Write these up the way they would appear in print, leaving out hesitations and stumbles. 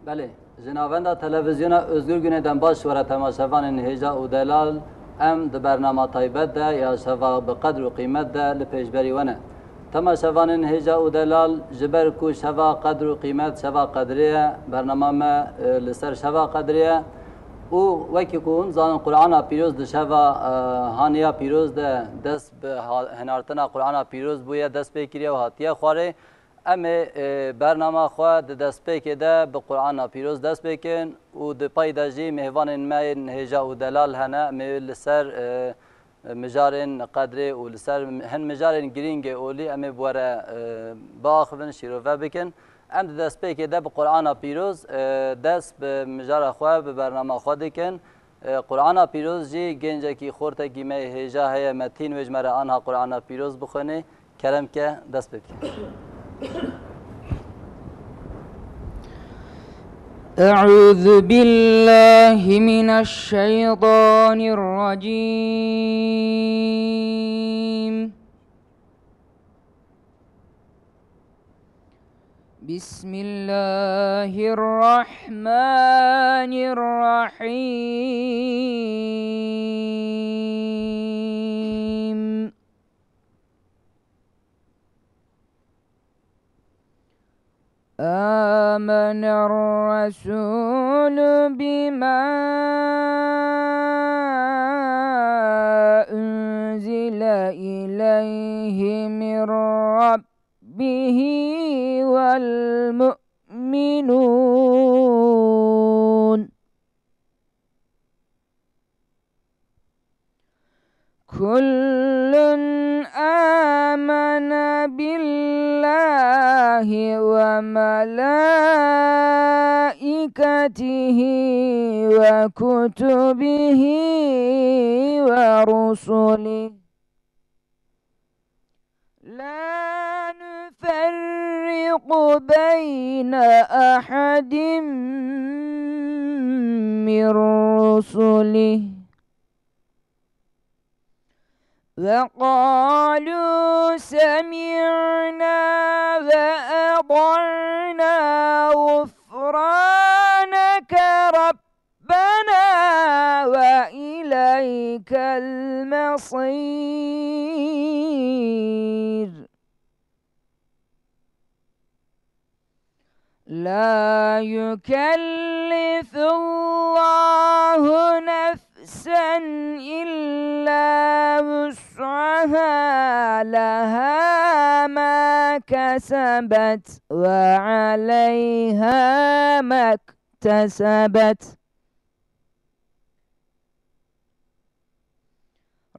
بله جنابنده تلویزیون özgür güneyden baş vere temaşevanın heja u delal em de bernama taybet de ya şeva bi kadr u kıymet de li pejberi vene. Temaşevanın heja u delal jiber ku şeva kadr u kıymet şeva kadriye bernama me li ser şeva kadriye u veki kun zanın Kur'an'a piroz de şeva haniya piroz de dest bi henartına Kur'an'a piroz buya dest bekiriye ve hatiye xware امه برنامه خو د دسپیک ده به قرآن پیروز دست بکن و د پایدا جی مهوان ماین هجا و دلال هنه لسر مجارن قدره و لسر هن مجارن گرینگ اولی امه بوره باخون شیروه بکن ام د دسپیک ده به قرآن پیروز دست به مجار خو به برنامه خو دکن قرآن پیروز جی گنجه کی خورته گیمه هجا هی متین وجمره آنها قرآن پیروز بخونه کرم که دست بکن أعوذ بالله من الشيطان الرجيم بسم الله الرحمن الرحيم آمن الرسول بما أنزل إليه من ربه والمؤمنون كل آمن بالله وملائكته وكتبه ورسله لا نفرق بين أحد من رسله وقالوا سمعنا وأطعنا غفرانك ربنا وإليك المصير لا يكلف الله نفسا إلا وسعها لها ما كسبت وعليها ما اكتسبت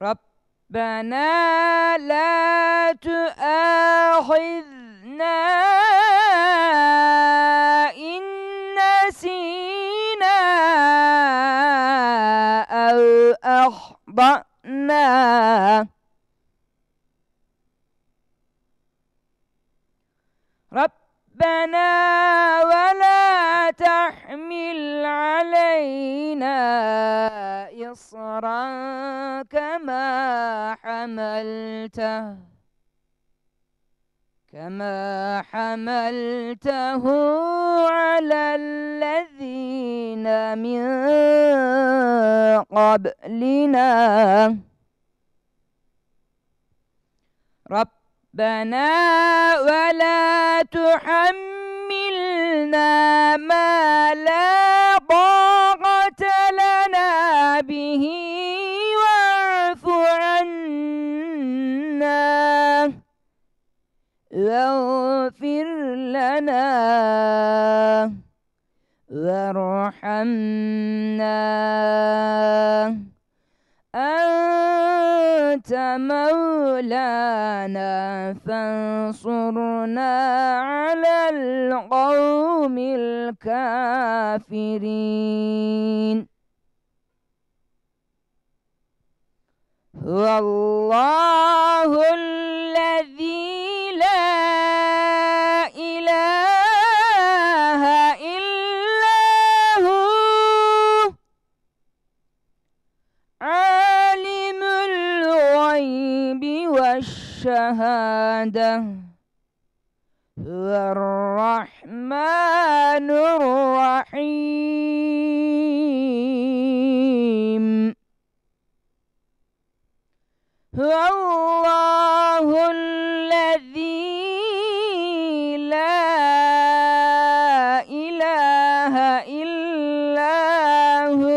ربنا لا تؤاخذنا إن نسينا أو أخطأنا ربنا ولا تحمل علينا إصرا كما حملته على الذين من قبلنا ربنا ولا تحملنا ما لا طاقة لنا به واعف عنا واغفر لنا وارحمنا أنت مولانا فانصرنا على القوم الكافرين هو الله الذي لا إله إلا هو عالم الغيب والشهادة هو الرحمن الرحيم هو الله الذي لا إله إلا هو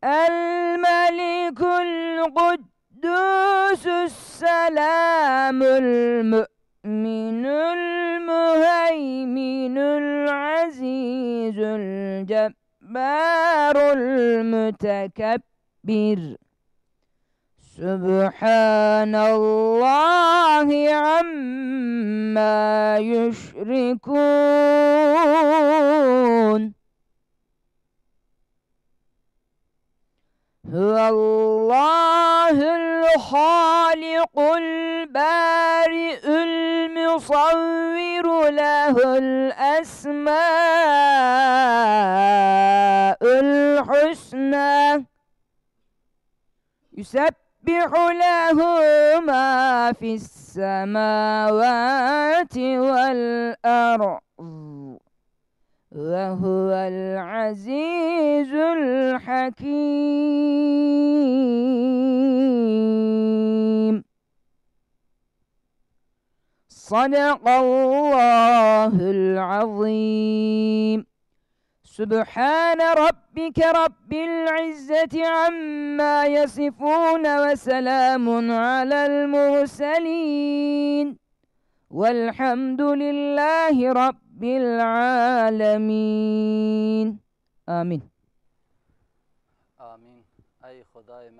الملك القدوس السلام المؤمن المهيمن العزيز الجبار المتكبر سبحان الله عما يشركون هو الله الخالق البارئ المصور له الأسماء الحسنى يسبح له ما في السماوات والأرض وهو العزيز الحكيم صدق الله العظيم سبحان ربك رب العزة عما يصفون وسلام على المرسلين والحمد لله رب العالمين آمين آمین. ای خدای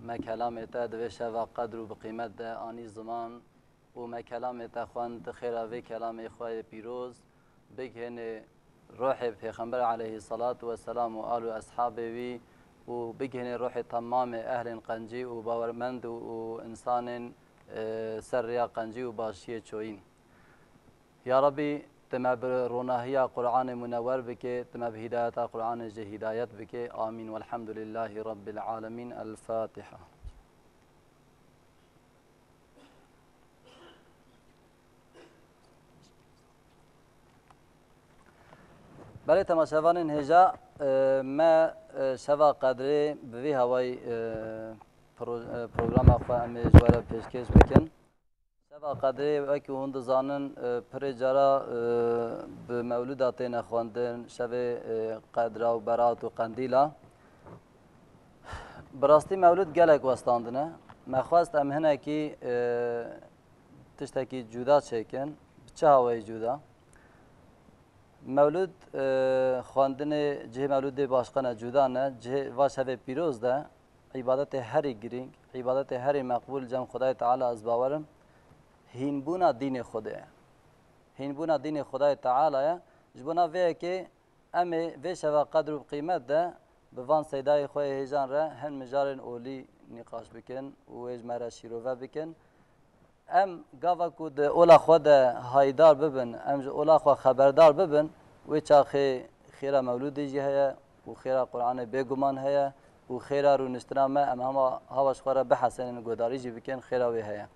ما کلام تا دوش و قدر و بقیمت ده آنی زمان و ما کلام تا خواند خیر و کلام خواه پیروز بگهن روح پیغمبر علیه الصلاة والسلام و آل و اصحاب وی و بگهن روح تمام اهل قنجی و باورمند و انسان سر قنجی و باشی چوین. یا ربی تما بروناهی قرآن منور بکه تما بهدایت قرآن جه هدایت بکه آمین والحمد لله رب العالمین. الفاتحة. برای تماشاوان هجا ما شوا قدری به هوای پروگرام خو ام جواره پیشکش بکن. شوا قدری وکی هند زانن پر جرا به مولودات نخواندن شوا قدر و برات و قندیلا براستی مولود گلک وستاندنه. ما خواست ام هنه کی تشتکی جدا چکن چه هوای جدا مولود خواندن جه مولود باشقانه جدا نه جه واش هفه پیروز ده عبادت هری گرینگ عبادت هری مقبول جم خدای تعالی از باورم هینبونا دین خوده هینبونا دین خدای تعالی جبونا وی که امی وی شوا قدر و قیمت ده بوان سیدای خوی هیجان را هن مجارن اولی نقاش بکن و اجماع شیروه بکن ام گاوا کود اولا خود هایدار ببن ام اولا خود خبردار ببن و چاخه خیره مولودی جی هیا و خیره قرآن بگمان هیا و خیره رو نشتنامه ام هواش خوره بحثن گوداری جی بکن خیره وی هیا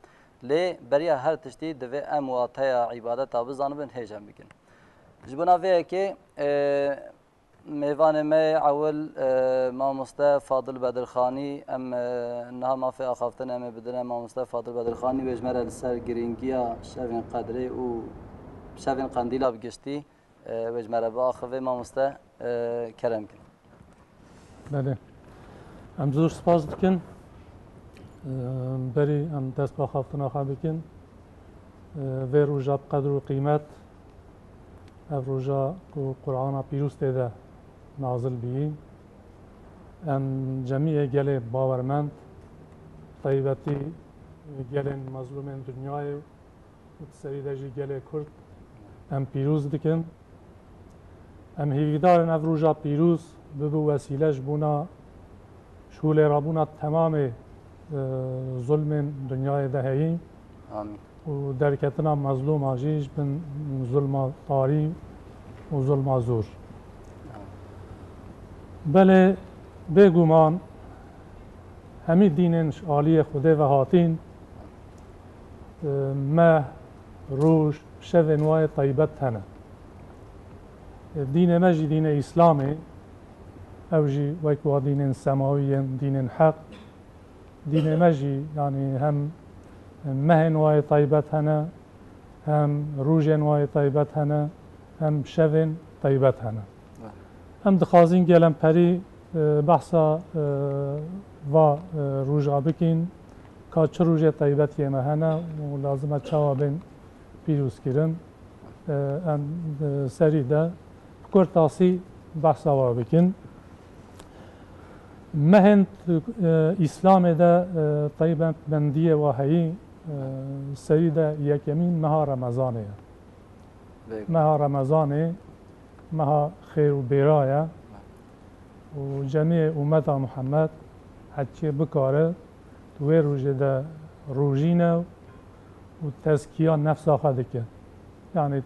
لی برای هر تشتی دوی ام واتیا عبادت بزن بن هیجان بکن جبنا وی که میوان ما اول ما مصطفى فاضل بدرخانی ام نه ما فی آخافتن ام بدن ما مصطفى فاضل بدرخانی و اجماع السر گرینگیا شوین قدره و شوین قندیلا بگشتی و اجماع با آخوه ما مصطفى کرم کن. بله. ام زور سپاس دکن. بری ام دست با آخافتن آخا بکن. و روزا قدر و قیمت روزا قرآن پیروز ده نازل بی ام جمعی گل باورمند طیبتی گل مظلوم دنیای و سریدجی گل کرد ام پیروز دکن ام هیویدار نفروجا پیروز ببو وسیلش بونا شغل رابونا تمام ظلم دنیای دهی آمین و درکتنا مظلوم آجیش بن ظلم طاری و ظلم زور بله بگومان همی دینش عالی خوده و هاتین مه روش شذن وای طيبت هنا دين مجي دين إسلامي أو جي ويكوا دين سماوي دين حق دين مجي يعني هم مهن واي طيبت هنا هم روجن واي طيبت هنا هم شذن طيبت هنا هم دخازين قلم بري بحثا و روجا بكين که چه روژه طیبت یه مهنه و لازمه چوابین پیروز کرن ام سری ده کرتاسی بحثا و بکن مهن اسلام ده طیبت بندیه و هایی سری ده یکمین مها رمضانه مها رمضانه مها خیر و بیرایه و جميع امت محمد حتی بکاره توی روژه ده روژینه و تزکیه نفس آخده که یعنی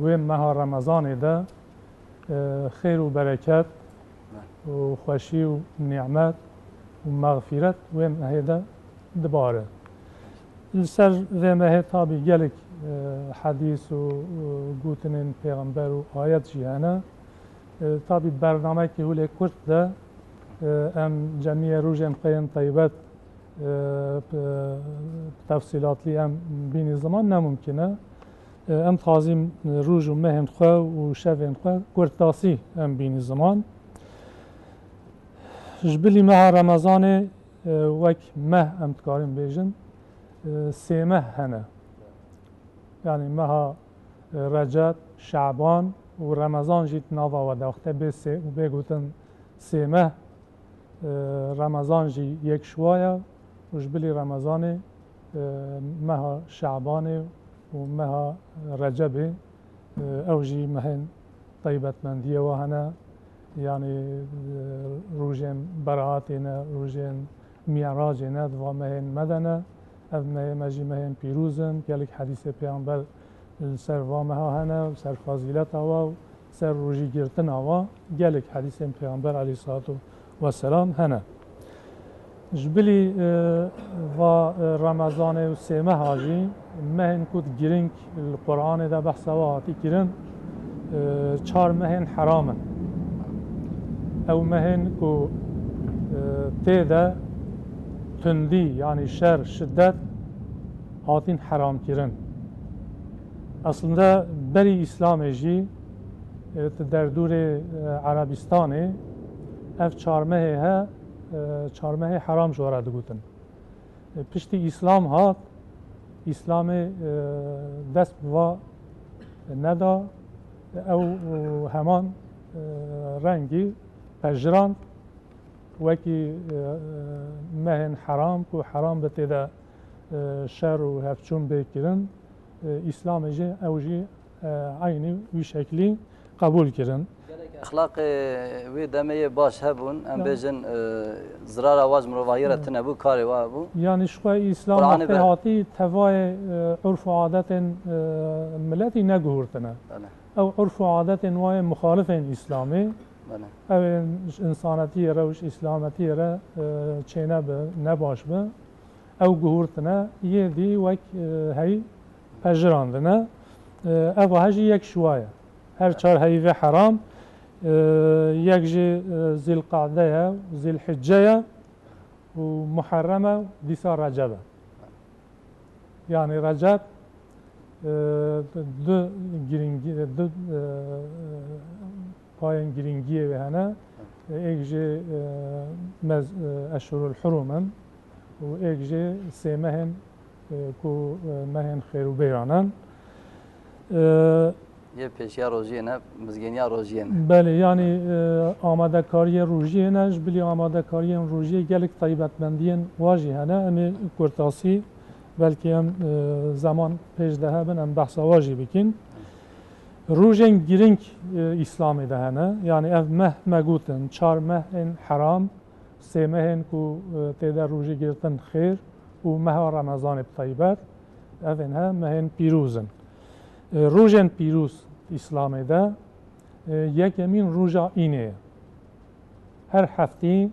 وی ماه رمضان ده خیر و برکت و خوشی و نعمت و مغفرت وی ماه ده دباره سر وی ماه تابی گلک حدیث و گوتنین پیغمبر و آیت جیانه تابی برنامه که هولی کرد ده ام جمعی روژن قیم طیبت تفصيلات لي ام بين الزمان نممكنه ام تازم روج ومهن خو وشافين خو كورتاسي ام بين الزمان جبلي مها رمضان وك مه ام تكارم بيجن سيمه هنا يعني مها رجب شعبان ورمضان جيت نافا وداخته بس وبيقولن سيمه رمضان جي يك شويه وجبلي رمضان مها شعبان ومها رجب اوجي مهن طيبة مندية وهنا يعني روجين براتنا روجين معراجنا دوا مهن مدنة اف مجي مهن بيروزن كالك حديث پیغمبر سر وامها هنا سر فضيلتها سر روجي گرتنها كالك حديث پیغمبر عليه الصلاة والسلام هنا جبلي و رمضان و سيمه هاجي مهن كود گرنك القرآن ده بحثا واتي كرن چار مهن حرامه او مهن كو تيدا تندي يعني شر شدت هاتين حرام كرن اصلا بري اسلام جي در دور عربستانه اف چار مهه ها چارمه حرام جوره دگوتن پشتی اسلام هات اسلام دست بوا ندا او همان رنگی پجران وکی مهن حرام کو حرام بتدا شر و هفچون بکرن اسلام جه او جه عینی وی شکلی قبول کرن اخلاق وی دمه باش هبون ام بجن زرار آواز مروایره تنبو کاری وابو يعني شوي اسلام وقتی توای عرف و عادت ملتی نگهورتنه او عرف و عادت وای مخالف اسلامی او انسانتی روش اسلامتی را چینه به نباش به او گهورتنه یه دی وک هی پجراندنه او هجی یک شوایه هر چهار هیوه حرام یک جی ذی القعده ذی الحجه و محرمه دیسا رجبه یعنی رجب دو گرینگی دو پایان گرینگیه و هنه یک جی اشهر الحرم و یک جی سه مهن کو مهن خیر و بیرانن یه پیشیا روزیه نه مزگینیا روزیه نه بله یعنی آماده کاری روزیه نه جبلی آماده کاری روزیه گلک طیبت بندین واجی هنه امی کرتاسی بلکه هم زمان پیش ده بن هم بحث واجی بکن روزن گرینگ اسلامی ده هنه یعنی اف مه مگوتن چار مه این حرام سه مه این کو تیده روزی گرتن خیر و مه رمضان طیبت اف اینها مه این پیروزن روزن پیروز اسلامی ده یکمین روزا اینه هر هفته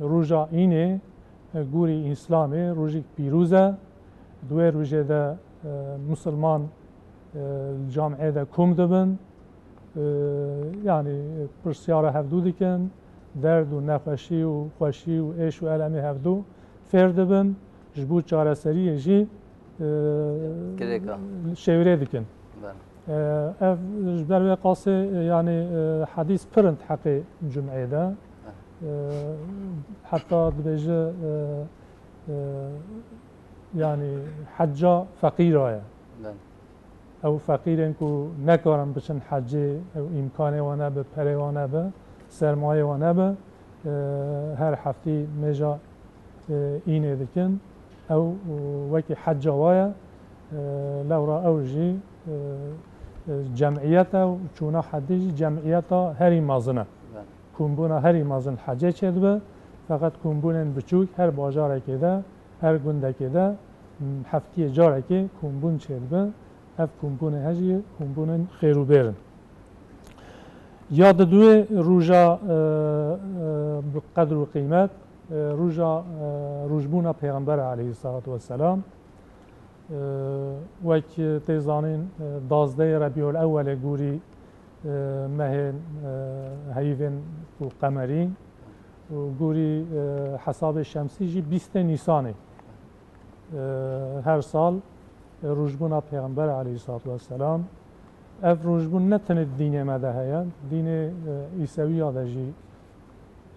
روزا اینه گوری اسلامی روزی پیروزه دوی روژه ده مسلمان جامعه ده کم دبن yani پرسیار هفدو دیکن درد و نخوشی و خوشی و عیش و علمی هفدو فرد بن جبو چاره سری جی شوره دیکن اف جبر قاسه يعني حديث برنت حقي جمعه ده حتى دبيجه يعني حجه فقيره او فقیرن که نکارن بچن حجه او امکانه وانه به پره وانه به سرمایه وانه به هر هفته میجا اینه دکن او وکی حجه وایه لورا اوجی جمعیت و چونا حدی جمعیت هری مازنه کمبونا هری مازن حجه چید به فقط کمبونن بچوک هر باجاره که ده هر گنده که ده هفته جاره که کمبون چید به اف کمبون هجی کمبون خیرو برن یاد دوی روژا بقدر و قیمت روژبونا پیغمبر علیه الصلاة والسلام وک تیزانین 12 ربیع الاول گوری مهن هیون و قمری و گوری حساب شمسی جی 20 نیسانه هر سال روژبونا پیغمبر علیه الصلاة والسلام اف روژبون نتنه دین مده هیا دین عیسوی آدجی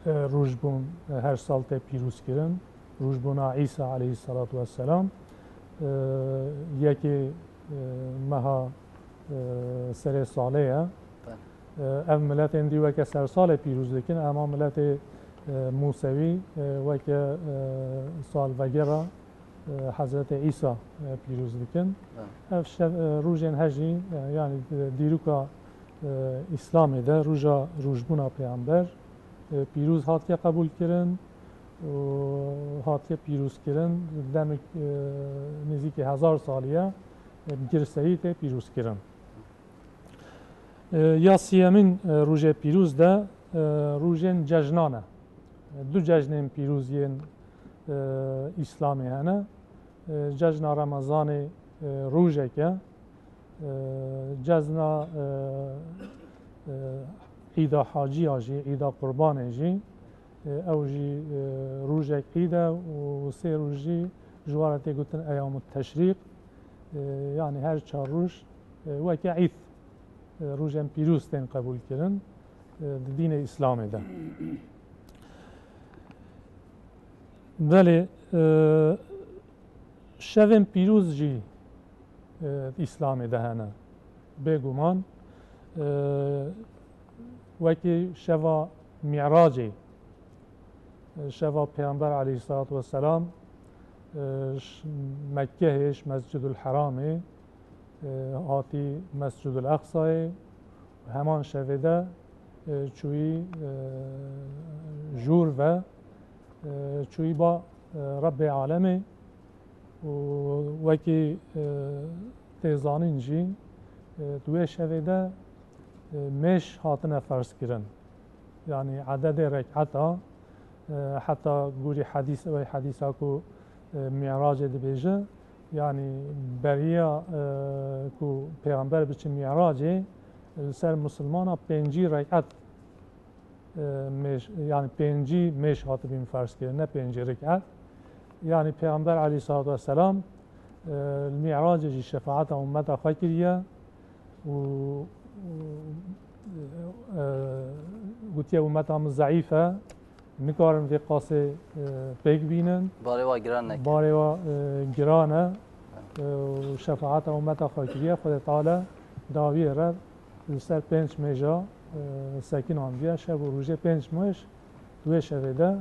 روژبون هر سال ته پیروز کرن روژبونا عیسی علیه الصلاة والسلام یکی مها سر ساله اف ملت اندی وکه سر سال پیروز دکن اما ملت موسوی وکه سال وگره حضرت عیسی پیروز دکن روژن هجی یعنی دیروکا اسلامی ده روژبونا پیامبر پیروز هاتیه قبول کردن و هاتیه پیروز کردن دم نزدیک 1000 سالیه گرسهی ته پیروز کردن یا سیمین روژه پیروز ده روژن جشنانه دو جشن پیروزین اسلامی هنه جشن رمضان روزه که جشن عید حاجی آجی عید قربان جی او جی روزه عیده و سه روزی جوارتی گوتن ایام التشریق یعنی هر 4 روز وکی عید روزن پیروز تن قبول کردن دین اسلامی ده بله شوم پیروز جی اسلام دهنه بگومان وکی شوا معراجی شوا پیامبر علیه الصلاة والسلام مکهش مسجد الحرامه هاتی مسجد الاقصی همان شویده چوی جور و چوی با رب عالمه و وکی تیزانین جی دوی شویده مش هاتنه فرض کرن یعنی عدد رکعتا حتی گوری حدیث و حدیثا کو معراج دبیجه یعنی بریا کو پیغمبر بچه معراجه سر مسلمان 5 رکعت yani 5 meş hatı bin farz ki ne 5 rekat yani Peygamber aleyhissalatu vesselam mi'racı şefaat ümmete fakiriye و گوتیه امتام ضعیفه نکارن وی قاسه پیک بینن باره و گرانه و شفاعت امت خاکریه خود تعالی داویه رد سر 5 میجا سکین آنبیه شب و روژه 5 ماهش دوی شبه ده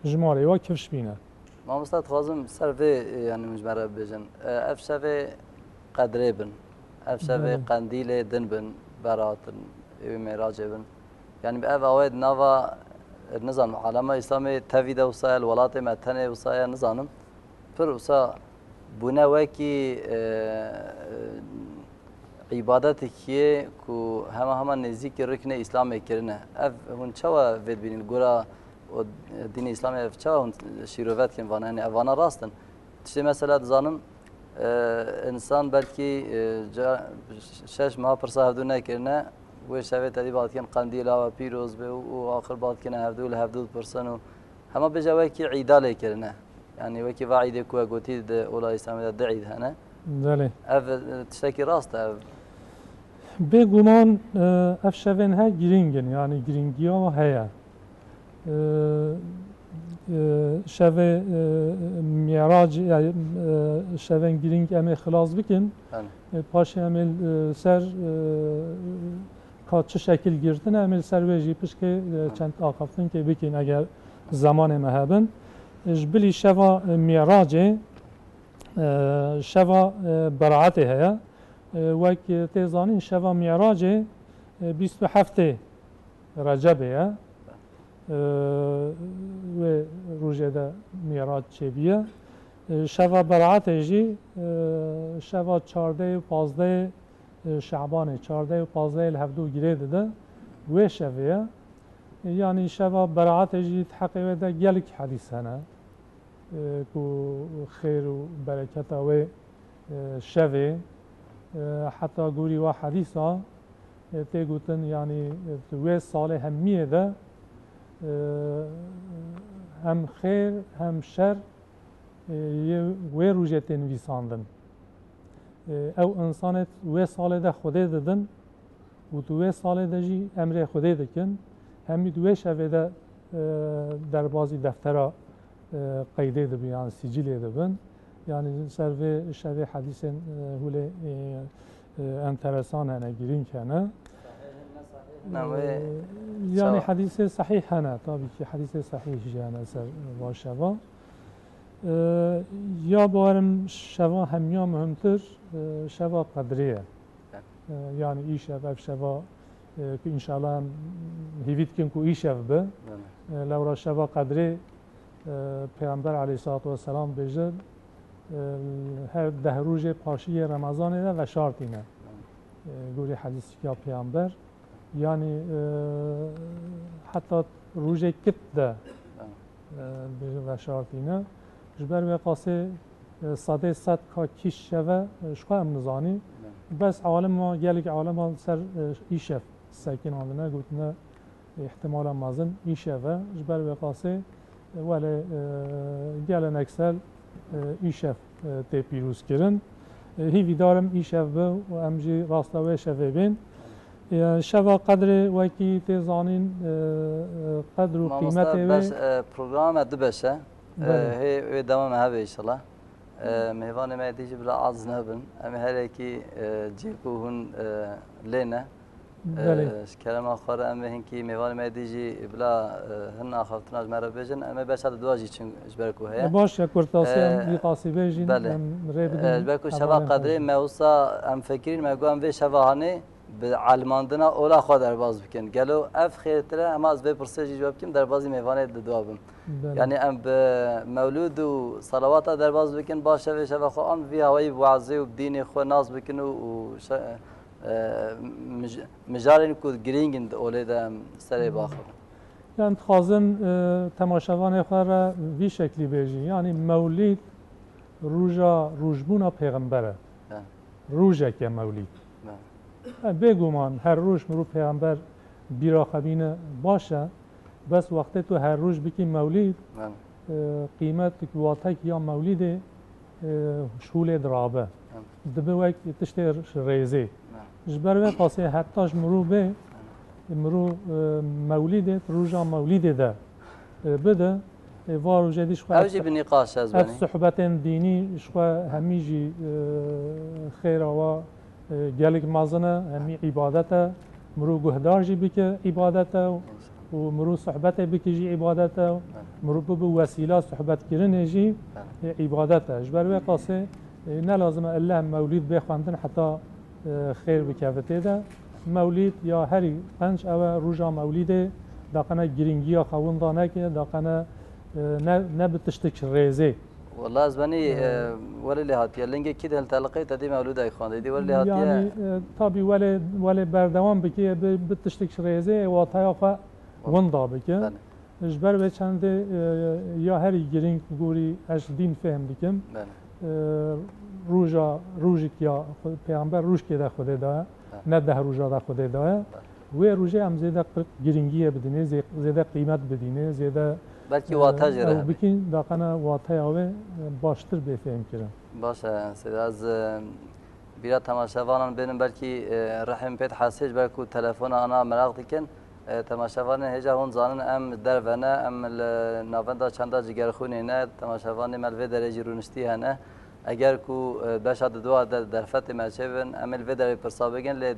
جماره و کفش بینه ما مستد خوازم سر وی یعنی مجمره بجن اف شبه قدره بن اف شبه قندیل دن بن براتن اي معراج بن يعني بأف أواد نافا نظام علامة إسلامي تفيدة وسائل ولات متنة وسائل نظام فر وسا بنا وكي عبادتك كي كو هما نزيك ركن إسلامي كرنا أف هون شوا فيد بين الجورا دين إسلامي أف شوا هون شيروفات كن فانا يعني أفانا راستن İşte mesela zanım insan belki şeş maha pırsa hevdu nekirine ve şevet edi batken kandila ve piroz be o ahir batken hevdu hevdu pırsan o ama beja veki ida lekirine yani veki vaide kuva goti de ola İslam'da da'id hana بله ev tişteki rast ev بگومان اف شون ها گرینگن yani گرینگیا و هیا شوه میراج شون گرینگ امی خلاص بکن پاش امل سر کاتش شکل گرتن امل سر وجی پش که چند آقافتن که بکن اگر زمان مهبن جبلی شوا میراج شوا برعته هیا وك تيزانين شفا معراجي 27 رجبه و روجه ده معراج چبیه شفا برعته جي شفا 14 و 15 شعبان 14 و 15 الهفدو گريده ده و شفيه يعني شفا برعته جي تحقيقه ده جلك حديث هنا كو خير و بركته و شفيه حتی گوری و حدیثا تیگوتن یعنی توی سال همیه ده هم خیر هم شر و روژه تنویساندن او انسانت و سال ده خوده دادن و توی سال ده جی امر خوده دکن همی دوی شوه ده در بازی دفتره قیده ده بیان سجیله ده بن yani serve şevi hadisin hule enteresan hene girin kene. Yani hadise sahih hene tabii ki hadise sahih yani ser başava. Ya barım şeva hem ya mühimtir şeva kadriye. Yani iş ev şeva ki inşallah hivitkin ku iş ev be. Lavra şeva kadri Peygamber aleyhissalatu vesselam becer her dehruj paşiye Ramazan'da ve şartine. Guri hadisi ki Peygamber yani hatta ruje kit de ve şartine jber ve qase sade sat ka kiş şeve şqa emnizani bes alem gelik alem ser işef sakin alına gutna ihtimala mazın işeve jber ve qase vele gelen eksel ایشف تی پیروز کردن هیوی دارم ایشف به و امجی راستاوی شفه بین شفا قدر وکی تی زانین قدر و قیمت بس پروگرام اد بشه هی دوام هبه ایشالله میوان ما دیجی بلا عز نبن امی هر کی جیکوهن لینه کلام آخر امی هنکی میوان ما دیجی بلا هن آخرتون از مرا بجن امی بس هذا دواجی چون جبرکو هیا باش کرتاسی ام قاسی بجین بله جبرکو شبا قدری موسا ام فکرین مگوام و شباهانی به علماندنا اولا خود در باز بکن گلو اف خیرتره اما از به پرسجی جواب کیم در بازی میوانه دوابم یعنی ام به مولود و صلوات در باز بکن باشه و شبا خو آن وی هوای وعظه و دین خو ناز بکن و مجارین کو گرینگند اولی دم سری باخر yani xazım temaşavan xara vi şekli beji yani mevlid rujbuna peygambere rujek ya mevlid beguman her ruj mru peygamber bira xabine başa bes vakti tu her ruj biki mevlid qiymet kuvatek ya mevlide şule drabe dibe vek tişte reze jber ve qase hatta mru be مرو مولده روزا مولده ده بده وارو جديش خو اوجي بنقاش ازبني الصحبه ديني شو هميجي خير و جالك مازنه همي عبادته مرو جهدار جي بك عبادته ومرو صحبته بك جي عبادته مرو بوسيله صحبت كرن جي عبادته جبر قاسه نه لازم الله مولد بخواندن حتى خير بكافته ده مولید یا هری پنج او روزا مولیده داخنه گرینگی یا خوون دانه که داخنه نه بتشتک ریزه والله از بنی ولی لحاظی لنگه کی دل تلقی تدی مولود ای خانده دی ولی لحاظی یعنی تابی ولی بردوام بکی بتشتک ریزه و تایخه وندا بکی جبر به چند یا هری گرینگ گوری اش دین فهم دیکم روزی که پیامبر روز که ده خود داره نه ده روزا ده خود داره و روزی هم زیاده گرینگیه بدینه زیاده قیمت بدینه زیاده بلکه واته جره بکن داخل واته اوه باشتر بفهم کرد باشه سید از بیرا تماشاوانان بینم بلکه رحم پیت حسیج بلکه تلفن آنها مراقب کن تماشاوان هجا هون زانن ام درونه ام ناوندا چندا جگرخونی نه تماشاوان ملوی درجی رونشتی هنه اگر کو بشاد دو در فت مچبن ام الوی در پرسابگن ل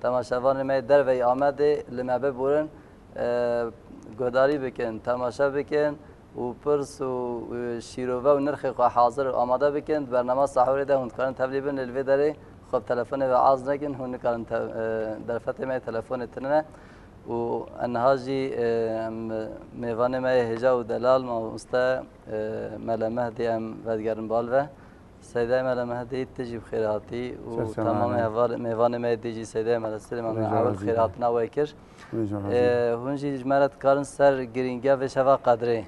تماشاوان می در و آمده لمبه بورن گوداری بکن تماشا بکن و پرس و شیروه و نرخ حاضر آماده بکن برنامه سحوری ده هون کارن تبلیغن الوی داره خب تلفن و عاز نکن هون کارن در فت می تلفن تنه و انهاجی میوان ما هجا و دلال ما مستا ملا مهدی ام ودگرن بالوه سیده ملا مهدی تجیب خیراتی و تمام میوان ما دیجی سیده ملا سلیمان اول خیرات نوایکر هونجی جمرت کارن سر گرینگا و شوا قدره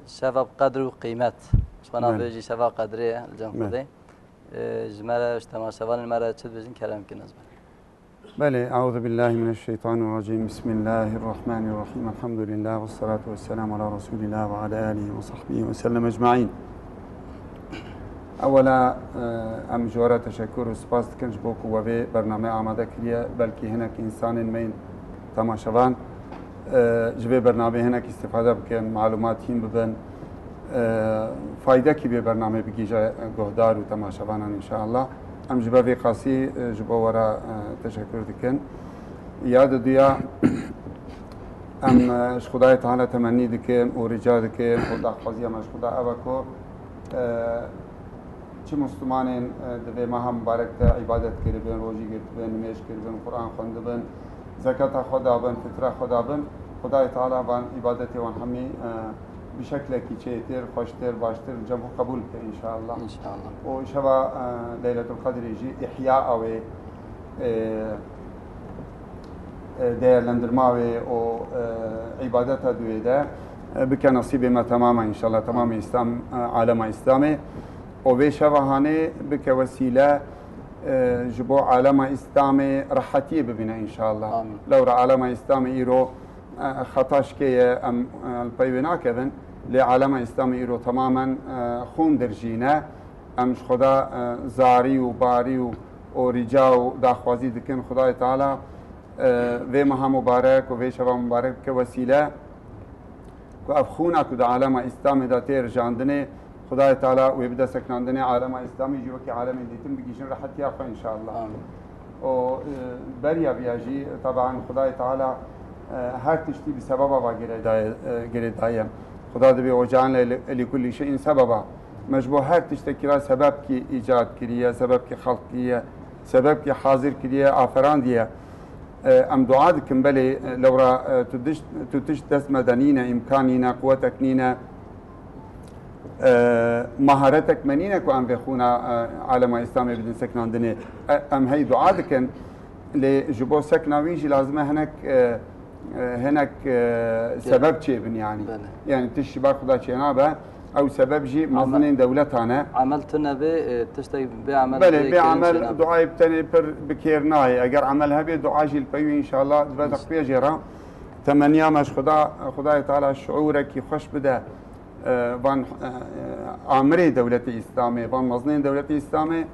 شوا قدر و قیمت شما بیجی شوا قدره الجم خوده جمره اجتماع شوان مرا چه بجین کلام کی نزبه بله أعوذ بالله من الشيطان الرجيم بسم الله الرحمن الرحيم الحمد لله والصلاة والسلام على رسول الله وعلى آله وصحبه وسلم أجمعين أولا أم جوارة تشكر وسپاس كنج بوكو وبي برنامج آماده كريه بلكي هناك إنسان مين تماشاوان جبه برنامج هناك استفاده بكن معلومات هين ببن فايدة كي به برنامج بگیجا گهدار و تماشاوان إن شاء الله ام جبه في قاسي جبه ورا تشكر دكن ياد ديا ام خدای تعالى تمني دكن ورجا دكن خدا خوازي ام خدا اوكو چه مسلمانين دبه ماه مبارك عبادت كربن روزي كربن نماز كربن قرآن خوندبن زكاة خدا بن فطره خدا بن خدای تعالى بان عبادتي وان همي بشكل كيتشيتر خوشتر باشتر جمع قبول إن شاء الله إن شاء الله وشبا ليلة القدر يجي إحياء أو دير لندرماوي أو عبادتها دويدا بك نصيب ما تماما إن شاء الله تمام إسلام عالم إسلامي وبشبا هاني بك وسيلة جبو عالم إسلامي راحتي ببنا إن شاء الله آمين. لو عالم إسلامي إيرو خطاش كي أم البيبنا كذن لعالم إسلامي إيرو تماما خون درجينا أمش خدا زاري وباري ورجاء داخوازي دكن خدا تعالى في مها مبارك وفي شباب مبارك كوسيلة كأفخونا كده عالم إسلامي دا تير جاندني خدا تعالى ويبدأ سكناندني عالم إسلامي جوا كي عالم ديتم بيجين راحت يافا إن شاء الله وبريا بيجي طبعا خدا تعالى هر تشتي بسببه وغير دايم خدا دبي وجعل لكل شيء سببا مجبور هر تشتكي سبب كي ايجاد كريه سبب كي خلق كريه سبب كي حاضر كريه آفران ديه ام دعاء دكم بلي لو را تدش دس مدنينا امكانينا قوتك نينا مهارتك منينك وام بخونا عالم اسلامي بدن سكناندني ام هي دعاء دكن لجبو سكناويجي لازم هناك سبب شيء يعني يعني تشبه خدا شينابه او سبب جي مظنين دولتنا عملتنا به تشتي بعمل بله بعمل دعاء بتاني بكيرناي اگر عملها به دعاء جي البيو ان شاء الله بدك بيا جرا تمنيا مش خدا تعالى شعورك خوش بده وان امر دولة الاسلامي وان مظنين دولة الاسلامي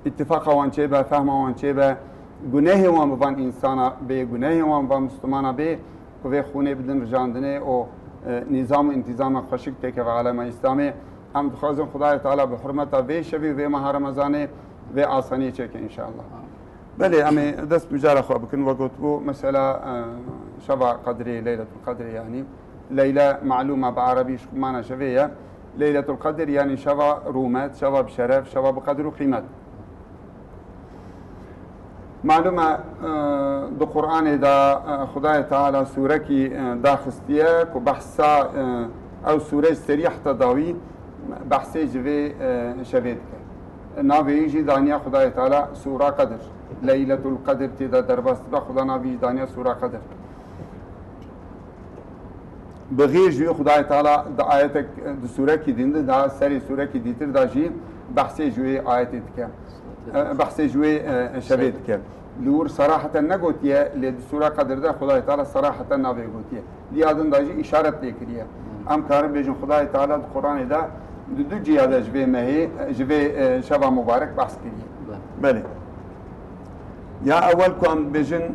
اتفاق وان شيبه فهم وان شيبه گناه وان بان انسان به گناه وان بان مسلمان به و خونه بدن رجاندنه او نظام انتظام خوشک تک و عالم اسلامی هم خواستم خدای تعالی به حرمت و شبی و ماه رمضان و آسانی چه که ان شاء الله بله امی دست مجال خو بکن و گفتگو مسئله شبا قدری ليله القدر يعني ليله معلومه بعربي معنى شبيه ليله القدر يعني شبا رومات شبا بشرف شبا بقدر وقيمه معلومه دو قرآن دا خدای تعالی سوره کی دا خستیه کو بحثا او سوره سریح تداوی بحثی جوی شوید که ناوی جی دانیا خدای تعالی سوره قدر لیلة القدر تیدا دربست با خدا ناوی دانیا سوره قدر بغیر جوی خدای تعالی دا آیتک د سوره کی دینده دا سری سوره کی دیتر دا جی بحثی جوی آیتی که بحثی جوی شبید که لور صراحة نگوتیه لید سوره قدر ده خدای تعالی صراحة نابی گوتیه لیادن دا جی اشارت لیکریه ام کارم بیجن خدای تعالی د قرآن ده دو جیاده جوی مهی جوی شبه مبارک بحث کریه بله يا أول كم بجن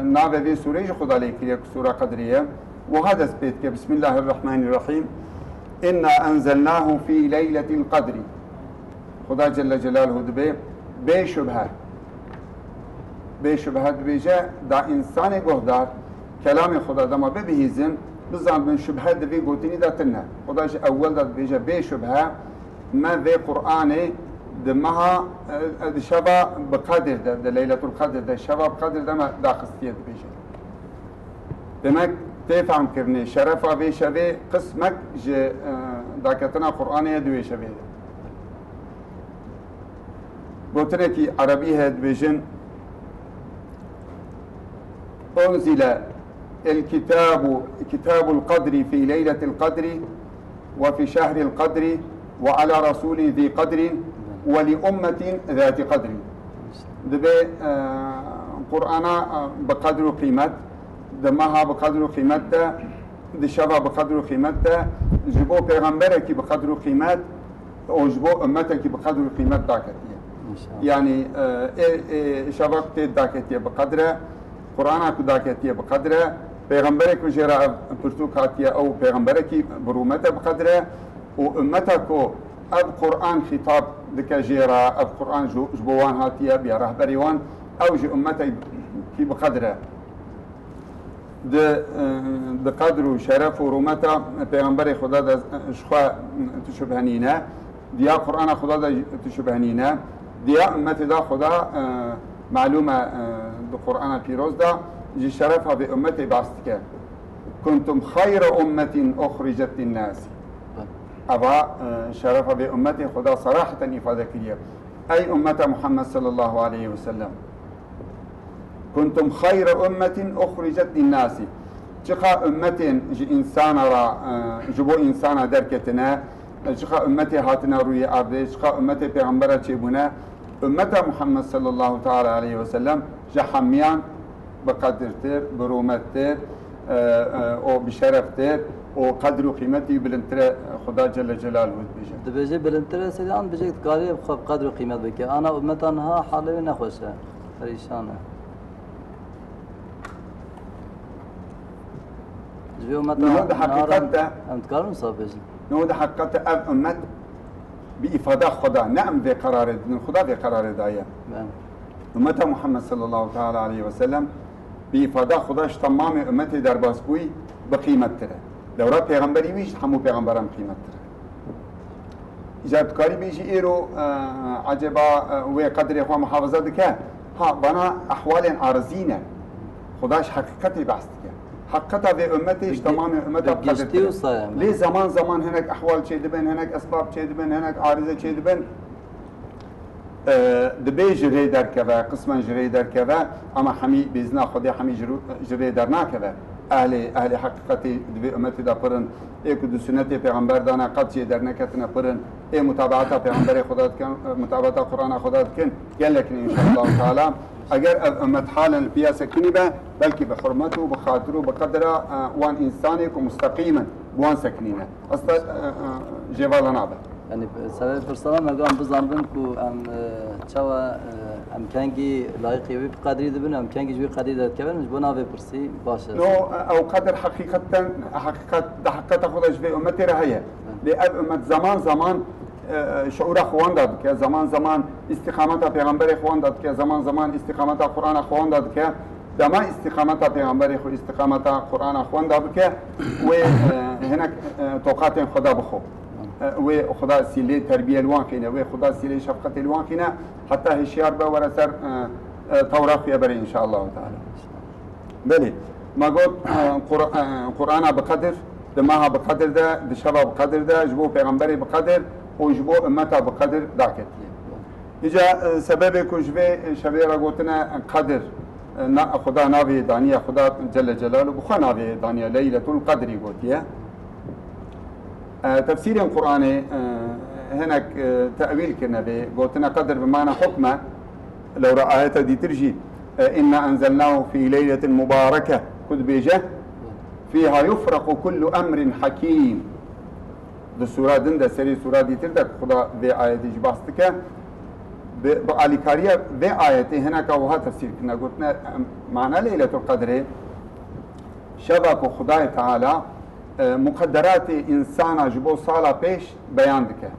نابه في سورة خدا ليكريك سورة قدرية وهذا سبيتك بسم الله الرحمن الرحيم إنا أنزلناه في ليلة القدر خدا جل جلاله دبي بشبهة بيجا دا إنسان قهدار كلام خدا دما ببهيزن بزعم من شبهة دبي قوتيني دا تنها خدا أول دا بيجا بشبهة ما في قرآني دمها شبا بقدر ده ليلة القدر ده شبا بقدر ده ما دا خصية بيجي دمك تفهم كرني شرفا في شبه قسمك ج داكتنا قرآنية دوي شبه قلتنا كي عربية بيجن أنزل كتاب القدر في ليلة القدر وفي شهر القدر وعلى رسول ذي قدر ولأمة ذات قدر دبي قرآن بقدر قيمة دمها بقدر قيمة دشبه بقدر قيمة جبو پیغمبرك بقدر قيمة وجبو أمتك بقدر قيمة داكتية يعني شبكت داكتية بقدر قرآنك داكتية بقدر پیغمبرك وجرا برتوكاتية أو پیغمبرك برومته بقدر وأمتك اب قرآن خطاب دكاجيرا اب قرآن جبوان هاتيا بيا رهبريوان او جي امتي كي بقدره د قدر وشرف ورمته پیغمبر خدا د شخوا تشبهنينا ديا قرآن خدا د تشبهنينا ديا امتي دا خدا معلومه د قرآن بيروز دا جي شرفها بامتي باستك كنتم خير امه اخرجت للناس أبا شرف بأمته خدا صراحة إفادة كريم أي أمة محمد صلى الله عليه وسلم كنتم خير أمة أخرجت للناس شقا أمة إنسان را جبو إنسان دركتنا شقا أمة هاتنا روي عبد شقا أمة پیغمبر چبونا أمة محمد صلى الله تعالى عليه وسلم جحميان بقدر تر برومت تر أو بشرف تر وقدر وقيمتي بلنترى خدا جل جلاله بيجي دبيجي بلنترى سيدان بيجي قاري بقدر وقيمت بك انا امتنها حالي نخوشه فريشانه جبي امتنا هذا حقيقته انت كارم صابج هذا حقيقته اب امت بافاده خدا نعم في قرار من خدا في قرار دايه امته محمد صلى الله تعالى عليه وسلم بافاده خداش تمام امتي درباسبوي بقيمته دورا پیغمبری ویش همو پیغمبرم قیمت داره اجابتکاری بیشی ایرو عجبا و قدر اخوة محافظه دکه ها بنا احوال عارضینه خداش حقیقتی بحث دکه حقیقتا به امتش تمام امتا بقدر داره لی زمان هنک احوال چه دبن هنک اسباب چه دبن هنک عارضه چه دبن دبی جری در که قسما جری در که اما همی بیزنا خودی همی جری در نکه اهل حقیقتی دبی امتی دا پرن ایک دو سنت پیغمبر دانا قدشی در نکتنا پرن ای متابعتا پیغمبر خدا کن متابعتا قرآن خدا کن گل لکن انشاءالله تعالی اگر امت حالا البیاسه کنی به بلکه به حرمتو بخاطرو بقدر وان انسانی که مستقیما بوان سکنینه اصلا جوالا نابه يعني سبب فرصة ما قام بزنبن كو ام تشوا ام كانجي لايقي بقدر دبن ام كانجي جوي قدر دات كبن مش بنا في برسي باشا نو او قدر حقيقة حقيقة خدش في امتي رهيه لأب امت زمان شعور اخوان داد که زمان استقامت پیغمبر اخوان داد که زمان استقامت قرآن اخوان داد که دما استقامت پیغمبر خو استقامت قرآن اخوان داد که و هناك توقات خدا بخو و خدا سیلی تربیه الوان خینه و خدا سیلی شفقت الوان خینه حتی هشیار به ورسر توراخ بره ان شاء الله تعالی بله ما قلت قرآن بقدر دماها بقدر ده دشبه بقدر ده جبو پیغمبری بقدر و جبو امتا بقدر داکتیه ایجا سبب کجبه شبه را گوتنا قدر خدا ناوی دانیه خدا جل جلاله بخوا ناوی دانیه لیلة القدری گوتیه تفسير القرآن هناك تأويل كنا به قلتنا قدر بمعنى حكمة لو رأيتها دي ترجي إنا أنزلناه في ليلة مباركة كد بيجه فيها يفرق كل أمر حكيم. ده سورة دنده سري سورة دي تردك خدا بآية جباستك بآلي كارية بآية هناك وها تفسير كنا قلتنا معنى ليلة القدر شبك خداي تعالى مقدرات إنسان جبو صالة بيش بيان دك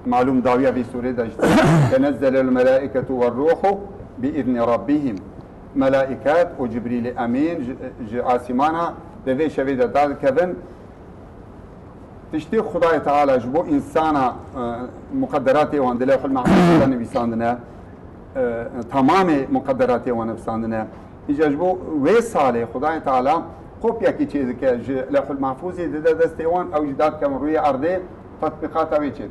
معلوم داوية في سورة دجت تنزل الملائكة والروح بإذن ربهم ملائكات وجبريل أمين عاصمانا دفي شبيدة دار كذن تشتي خداي تعالى جبو إنسان مقدراته واندلاح المحفوظ النبي ساندنا تمام مقدراته ونفساندنا يجبو ويسالي خداي تعالى كوبيا كي چیز که لوح المحفوظ ده دستیوان او جداد کم روی ارض تطبیقات اوی چیز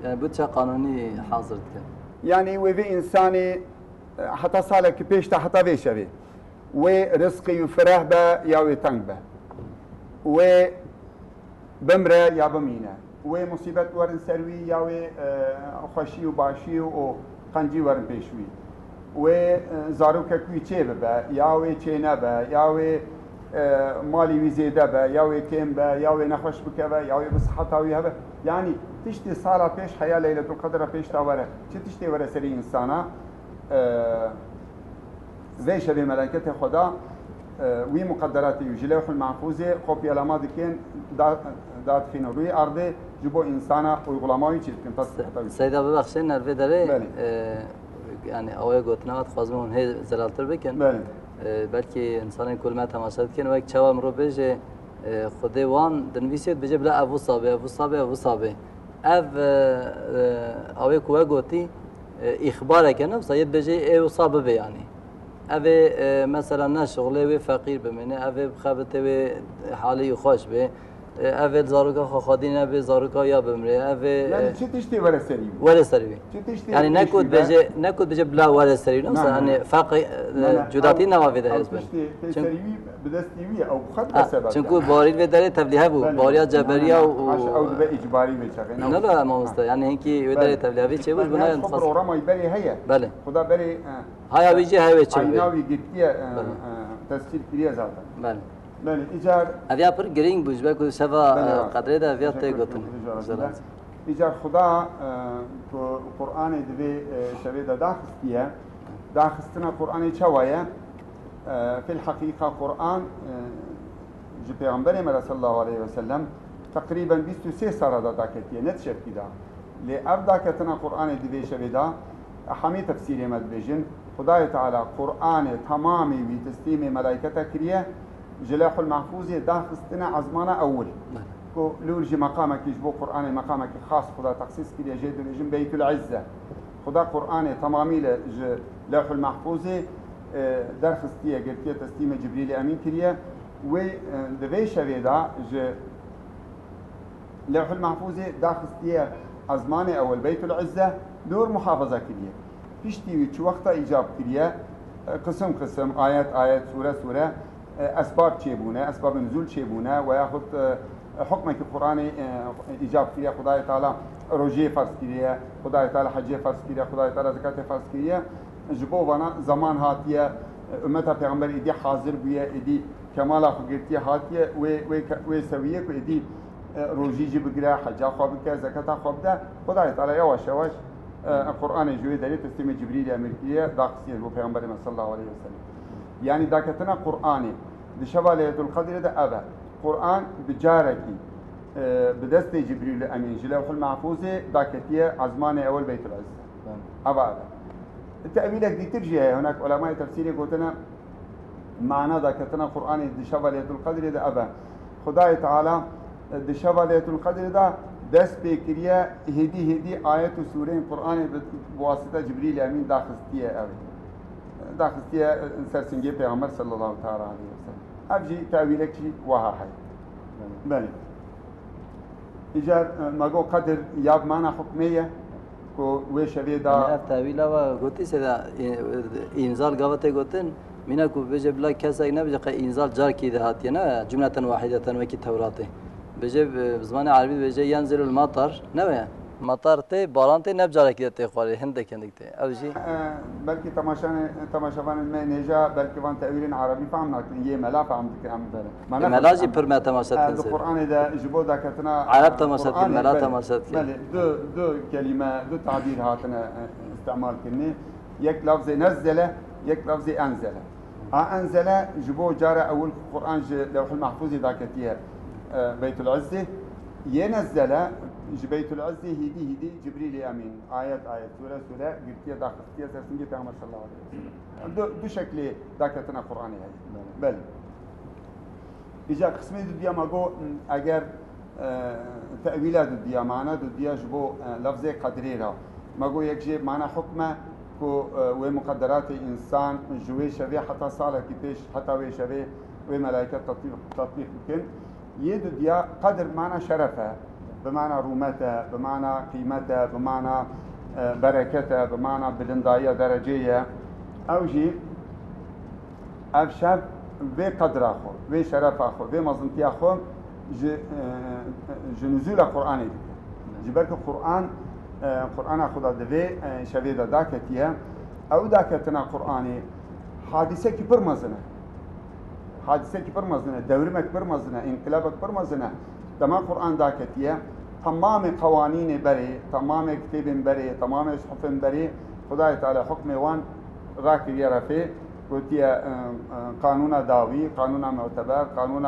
يعني بوتشا قانوني حاضر كان يعني وفي انساني حتى سالك بيش حتى بيش ابي ورزقي وفرح با يا تنگ با و بمره يا بمينه ومصيبت ورن سروي يا خوشي وباشي وقنجي ورن بيشوي وزاروك كوي چه با يا چينه با يا مالي وزيده با ياوي كيم با ياوي نخوش بك با ياوي بصحتاوي هبه يعني تشتي صار بيش حياه ليله القدر بيش تاوره چه تشتي ورا سري انسانا زي شبه ملائكه خدا وي مقدراتي وجلوح المحفوظه قوبي علامات كين دات فين روي ارض جبو انسانا وغلاماوي چيز كن تصحتاوي سيدا ببخشين نرفي داري يعني اوه گوتنات خوازمون هي زلالتر بكن بلکه انسان کل ما تماشا کن و یک چوام رو بجه خود وان دنویسید بجه بلا ابو صابه اوه کوه گوتی اخباره کنه سید بجه ابو صابه به یعنی اوه مثلا نه شغله و فقیر بمینه اوه بخبته و حالی خوش به اول زاروکا خادی نبی زاروکا یا بمره اول يعني چه تشتي ورا سري ولا سري يعني نكود بجي بلا ولا سري يعني فرق جداتي نوافذ حزب سري بدستيويه او خد سبب چونكو باريد وداره تبليغ بو باريا جبريه او اجباري بيشغل لا لا ما مست يعني هيك وداره تبليغ چه بوش بنا خبر ورما يبري هي بله خدا بري هيا بيجي هاي چه ناوي گتيه تسجيل كريا زاده بله بله ايجار اویا پر گرینگ بوش بکو شفا قدره ده اویا ته گوتن ايجار خدا قرآن دوی شوی ده داخستیه داخستنا قرآن چوایا في الحقيقة قرآن جو پیغمبر مر صلى الله عليه وسلم تقريبا 23 سنة داكتيه نتشف كده لأبدا كتنا قرآن دوی شوی ده حمي تفسير مد بيجن خدای تعالى قرآن تمامي وتسليم ملائكته كريه جلاح المحفوظ داخستنا عزمانه اول كو لورجي مقامك يجبو قرآن مقامك خاص خدا تخصيص كده جيد لجن بيت العزة خدا قرآن تمامي لوح المحفوظ درخستيه قلتيه تسليم جبريل امين كريه و دبي شويدا لوح المحفوظ داخستيه عزمانه اول بيت العزة دور محافظة كريه فيشتي وش وقت ايجاب كريه قسم قسم آيات سورة اسباب چيبونه اسباب نزول چيبونه وياخذ حكمك القراني ايجاب كريه خدای تعالى روجي فرض كريه خدای تعالى حج فرض كريه خدای تعالى زكاه فرض كريه جبو بنا زمان هاتيه امتها پیغمبر ايدي حاضر بيه ايدي كمال اخوتيه هاتيه و سويه ايدي روجي جبگره حج خواب که زكاه خواب ده خدای تعالى يواش القران جوي دليل تسليم جبريل امريكيه داقسيه بو پیغمبر صلى الله عليه وسلم يعني داكتنا قرآني بشبه ليلة القدر ده أبا قرآن بجاركي بدست جبريل الأمين جلوح المحفوظ داكتية عزمان أول بيت العزة أبا التأويلك دي ترجي هناك علماء تفسيري قلتنا معنى داكتنا قرآني بشبه ليلة القدر ده أبا خداي تعالى بشبه ليلة القدر ده دست بكريا هدي آيات وسورين قرآني بواسطة جبريل الأمين داخستية أبا داخستيه سرسنجي پیغمبر صلى الله تعالى عليه وسلم ابجي تاويلك شي وها حي بله ايجار ماغو قدر ياب معنا حكميه كو وشوي دا تاويلا و قلت سدا انزال قوته قلتن منا كو بجبلا كسا نبجق انزال جار كي دهاتينا جمله واحده وكي توراته بيجي بزمان عربي بيجي ينزل المطر نوع مطر تي باران تي نبجارة كده تخوالي هندك هندك تي أو شيء بلكي تماشافان الماء نجا بلكي وان تأويل عربي فهمنا يه ملا فهمت كلام ملاجي برما تماشات كنسل القرآن إذا جبوا ذاكتنا عرب تماشات كن ملا تماشات كن بله دو كلمة دو تعبير هاتنا استعمال كني يك لفظ نزله يك لفظ أنزله أنزله جبوا جارة أول القرآن لوح المحفوظ ذاكتيه بيت العزة ينزله بيت العزة هدي جبريل أمين آيات سورة قلتيها داخلتيها سرسنجي پیغمبر صلى الله عليه وسلم دو شكل داكتنا قرآني هاي بل إجا قسمي دو ديا ماغو أجر تأويلات دو ديا معنا دو ديا جبو لفظي قدريرا ماغو يكجي معنا حكمة كو ومقدرات إنسان جوي شبيه حتى صالة كيفيش حتى وي شبيه وملائكة تطبيق ممكن يدو ديا قدر معنا شرفه بمعنى رومته بمعنى قيمته بمعنى بركته بمعنى بلنداية درجية أو جي أبشب بقدر أخو بشرف أخو بمظنتي أخو جنزول القرآن جبرك القرآن قرآن أخو دبي شبيه داكتيه أو داكتنا قرآني حادثة كبر مزنة حادثة كبر مزنة دورمك كبر مزنة انقلابك كبر مزنة دما قرآن داكتيه تمام قوانين بري تمام كتاب بري تمام صحف بري خدای تعالی حكم وان راكي يرفي قلتي قانون داوي قانون معتبر قانون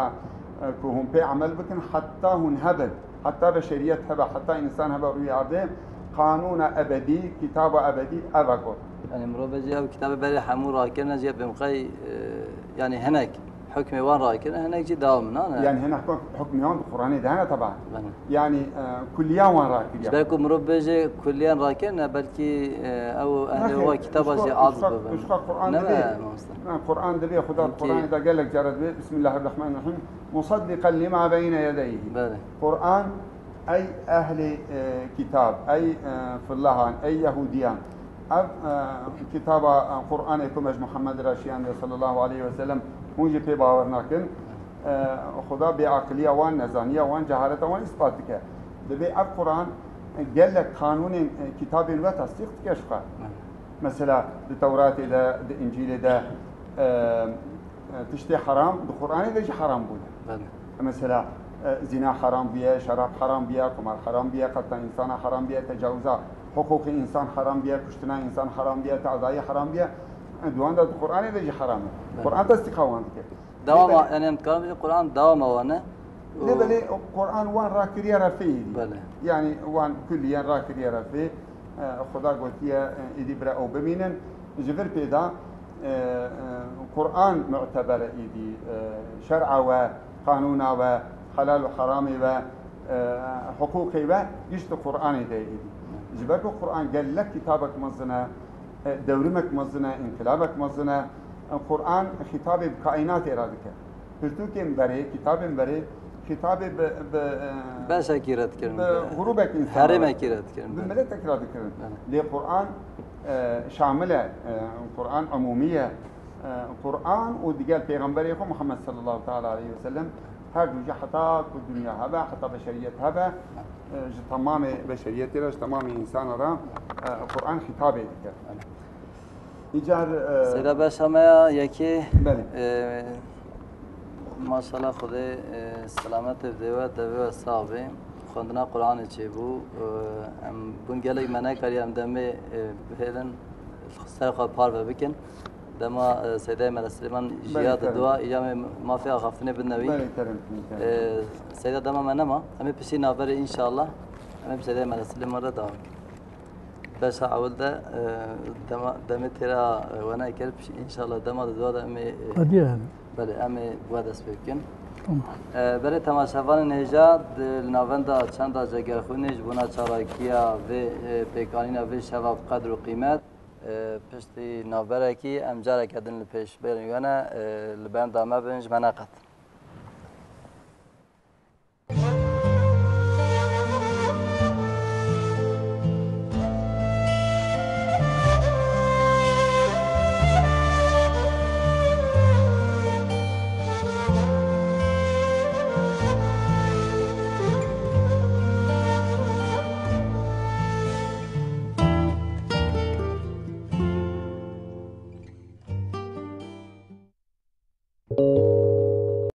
كهم بي عمل بكن حتى هن هبل حتى بشرية هبل حتى إنسان هبل روي عرضه قانون أبدي كتاب أبدي أبقى يعني مرو بجي أو كتاب بري حمو راكرنا جيب بمقاي يعني هناك حكم وان راكرنا هناك جي داومنا يعني هنا حكم وان القرآن ده هنا طبعا يعني كليا وان راكرنا بالكم مرو بجي كليا راكرنا بلكي أو أهل هو كتاب جي عظم مش القرآن ده القرآن ده خدا القرآن ده قال لك جرد بسم الله الرحمن الرحيم مصدقا لما بين يديه قرآن أي أهل كتاب أي فلاحان أي يهوديان كتاب قرآن يكمج محمد راشيان صلى الله عليه وسلم مونجي في باورناكن خدا بعقلية وان نزانية وان جهالة وان إثباتك دبي القرآن قال لك قانون كتاب وتصديق كشفه مثلا التوراة ده الإنجيل ده تشتي حرام القرآن ده شيء حرام بود مثلا زنا حرام بيه شراب حرام بيه قمار حرام بيه قتل إنسان حرام بيه تجاوزا حقوق إنسان حرام بيه كشتنا إنسان حرام بيه تعذية حرام بيه دوان ده القرآن ده شيء حرام القرآن تصديق وان كده دوام يعني نتكلم عن القرآن دوام وانا لبلي القرآن وان راكريا رفيه يعني وان كليا راكريا رفيه خدا قلتيا إدي برا أو بمينن جبر بيدا القرآن معتبر إدي شرع وقانون وحلال وحرام وحقوقي ويشت القرآن ده إدي جبرك القرآن قال لك كتابك مزنا دورمك مزنا انقلابك مزنا القرآن خطاب بكائنات إرادك قلتوك بري كتاب بري خطاب بس أكيرت كرن بغروبك إنسان حرم أكيرت كرن بملت أكيرت كرن للقرآن شاملة القرآن عمومية القرآن ودقال پیغمبر محمد صلى الله تعالى عليه وسلم هر جوجة حتى الدنيا هبا حتى بشرية هبا تمام بشرية رش تمام إنسان را القرآن خطابه ذكر إيجار سيدا باش همه یکی ماشاءالله خدا سلامت بدوه دوه و صحابه خوندنا قرآن چه بو ام بون گلک منه کاری ام دمه بهلن سر خواه پار بکن دما سیده مل سلیمان جیاد دوا ایجام مافیا خفتنه بدنوی سیده دما منه ما همه پسی نابره انشاءالله همه سیده مل سلیمان را داوک بس أول ده دم ترى وأنا كلب إن شاء الله دم هذا ده أمي بله أمي وادس بيكن بله تماشاوان نجات النافندا چند جگر خونش بنا چراکیا و پیکانینا و شباب قدر و قیمت پشتی نافبره کی امجاره کردن لپیش بیرون لبند دامه بنج مناقت